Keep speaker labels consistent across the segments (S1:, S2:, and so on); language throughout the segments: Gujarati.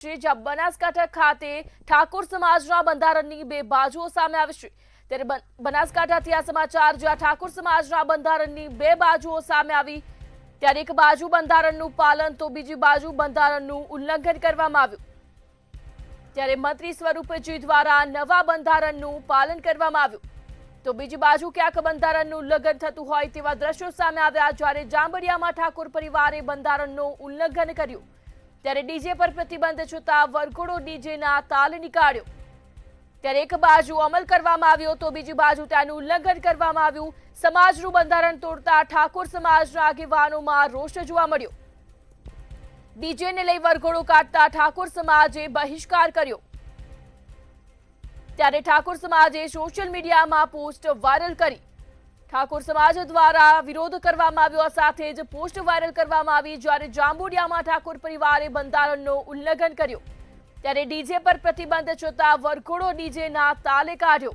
S1: જ્યાં બનાસકાંઠા ખાતે ઠાકોર સમાજના બંધારણની બે બાજુઓ સામે આવી છે ત્યારે બનાસકાંઠાથી આ સમાચાર જ્યાં ઠાકોર સમાજના બંધારણની બે બાજુઓ સામે આવી ત્યારે એક બાજુ બંધારણનું પાલન તો બીજી બાજુ બંધારણનું ઉલ્લંઘન કરવામાં આવ્યું ત્યારે મંત્રી સ્વરૂપજી દ્વારા નવા બંધારણનું પાલન કરવામાં આવ્યું તો બીજી બાજુ ક્યાંક બંધારણનું ઉલ્લંઘન થતું હોય તેવા દ્રશ્યો સામે આવ્યા જ્યારે જાંબડિયામાં ઠાકોર પરિવારે બંધારણનું ઉલ્લંઘન કર્યું ત્યારે ડીજે પર પ્રતિબંધ છતાં વરઘોડો ડીજેના તાલ નીકાળ્યો ત્યારે એક બાજુ અમલ કરવામાં આવ્યો તો બીજી બાજુ તેનું ઉલ્લંઘન કરવામાં આવ્યું સમાજનું બંધારણ તોડતા ઠાકોર સમાજના આગેવાનોમાં રોષ જોવા મળ્યો ડીજેને લઈ વરઘોડો કાઢતા ઠાકોર સમાજે બહિષ્કાર કર્યો ત્યારે ઠાકોર સમાજે સોશિયલ મીડિયામાં પોસ્ટ વાયરલ કરી ઠાકોર સમાજ દ્વારા વિરોધ કરવામાં આવ્યો સાથે જ પોસ્ટ વાયરલ કરવામાં આવી જ્યારે જાંબુડિયામાં ઠાકોર પરિવારે બંધારણનું ઉલ્લંઘન કર્યું ત્યારે ડીજે પર પ્રતિબંધ છતાં વરઘોડો ડીજેના તાલે કાઢ્યો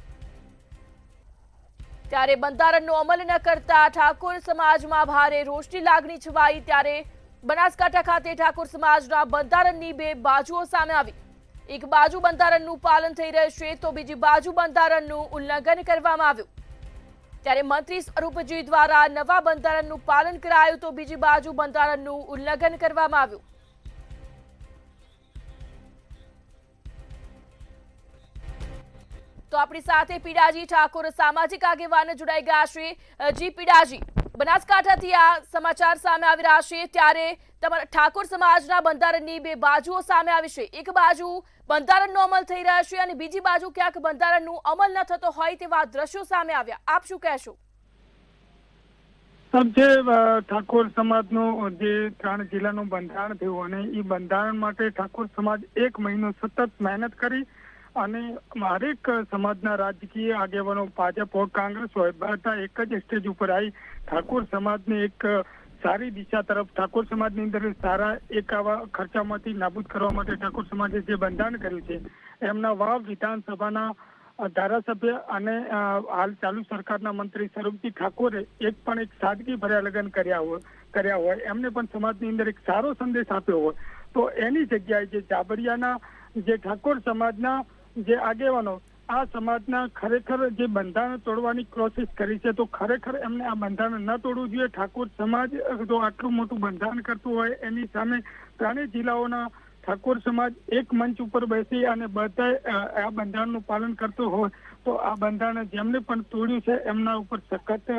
S1: ત્યારે બંધારણનો અમલ ન કરતા ઠાકોર સમાજમાં ભારે રોષની લાગણી છવાઈ ત્યારે બનાસકાંઠા ખાતે ઠાકોર સમાજના બંધારણની બે બાજુઓ સામે આવી એક બાજુ બંધારણનું પાલન થઈ રહેશે તો બીજી બાજુ બંધારણનું ઉલ્લંઘન કરવામાં આવ્યું ત્યારે મંત્રી સ્વરૂપજી દ્વારા નવા બંધારણનું પાલન કરાયું તો બીજી બાજુ બંધારણનું ઉલ્લંઘન કરવામાં આવ્યું તો આપણી સાથે પીડાજી ઠાકોર સામાજિક આગેવાન જોડાઈ ગયા છે જી પીડાજી બનાસકાંઠાથી આ સમાચાર સામે આવી રહ્યા છે ત્યારે તમારા ઠાકોર સમાજના બંધારણની બે બાજુઓ સામે આવી છે એક બાજુ બંધારણનો અમલ થઈ રહ્યો છે અને બીજી બાજુ ક્યાંક બંધારણનું અમલ ન થતો હોય તેવા દ્રશ્યો સામે આવ્યા આપ શું કહેશો
S2: જે ઠાકોર સમાજનું જે 3 જિલ્લાનું બંધારણ થયું અને એ બંધારણ માટે ઠાકોર સમાજ 1 મહિનો સતત મહેનત કરી અને હરેક સમાજના રાજકીય આગેવાનો ભાજપ હોય કોંગ્રેસ હોય બધા એક જ સ્ટેજ ઉપર આવી ઠાકોર સમાજને એક સારી દિશા તરફ ઠાકોર સમાજની અંદર સારા એક આવા ખર્ચામાંથી નાબૂદ કરવા માટે ઠાકોર સમાજે જે બંધારણ કર્યું છે એમના વાવ વિધાનસભાના ધારાસભ્ય અને હાલ ચાલુ સરકારના મંત્રી સ્વરૂપજી ઠાકોરે એક સાદગી ભર્યા લગ્ન કર્યા હોય એમને પણ સમાજની અંદર એક સારો સંદેશ આપ્યો હોય તો એની જગ્યાએ જે જાબડિયાના જે ઠાકોર સમાજના જે આગેવાનો આ સમાજના ખરેખર જે બંધારણ તોડવાની કોશિશ કરી છે તો ખરેખર એમને આ બંધારણ ન તોડવું જોઈએ ઠાકોર સમાજ જો આટલું મોટું બંધારણ કરતું હોય એની સામે 3 જિલ્લાઓના ઠાકોર સમાજ એક મંચ ઉપર બેસી અને બધા આ બંધારણનું પાલન કરતો હોય તો આ બંધારણ જેમને પણ તોડ્યું છે એમના ઉપર સખત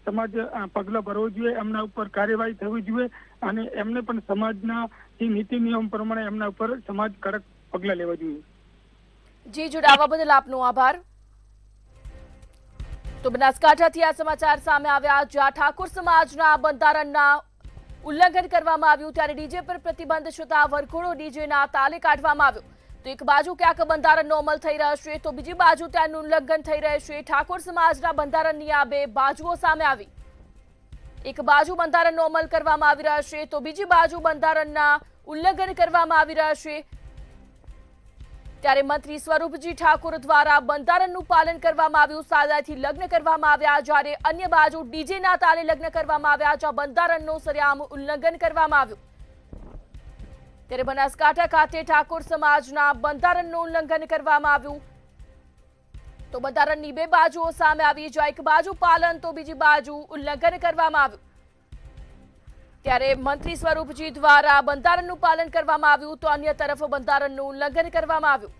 S2: સમાજ પગલાં ભરવું જોઈએ એમના ઉપર કાર્યવાહી થવી જોઈએ અને એમને પણ સમાજના જે નીતિ નિયમ પ્રમાણે એમના ઉપર સમાજ કડક પગલાં લેવા જોઈએ
S1: જી જોડાવા બદલ આપનો આભાર તો બનાસકાંઠાથી આ સમાચાર સામે આવ્યા જ્યાં ઠાકોર સમાજના બંધારણના ઉલ્લંઘન કરવામાં આવ્યું ત્યારે ડીજે પર પ્રતિબંધ છતાં વરઘોડો ડીજેના તાલે કાઢવામાં આવ્યો તો એક બાજુ ક્યાંક બંધારણનો અમલ થઈ રહ્યો છે તો બીજી બાજુ તેનું ઉલ્લંઘન થઈ રહ્યું છે ઠાકોર સમાજના બંધારણની આ બે બાજુઓ સામે આવી એક બાજુ બંધારણનો અમલ કરવામાં આવી રહ્યો છે તો બીજી બાજુ બંધારણના ઉલ્લંઘન કરવામાં આવી રહ્યા છે ત્યારે મંત્રી સ્વરૂપજી ઠાકોર દ્વારા બંધારણનું પાલન કરવામાં આવ્યું સાદાઈથી લગ્ન કરવામાં આવ્યા જ્યારે અન્ય બાજુ ડીજેના તાલે લગ્ન કરવામાં આવ્યા જ્યાં બંધારણનું સરેઆમ ઉલ્લંઘન કરવામાં આવ્યું ત્યારે બનાસકાંઠા ખાતે ઠાકોર સમાજના બંધારણનું ઉલ્લંઘન કરવામાં આવ્યું તો બંધારણની બે બાજુઓ સામે આવી જ્યાં એક બાજુ પાલન તો બીજી બાજુ ઉલ્લંઘન કરવામાં આવ્યું ત્યારે મંત્રી સ્વરૂપજી દ્વારા બંધારણનું પાલન કરવામાં આવ્યું તો અન્ય તરફ બંધારણનું ઉલ્લંઘન કરવામાં આવ્યું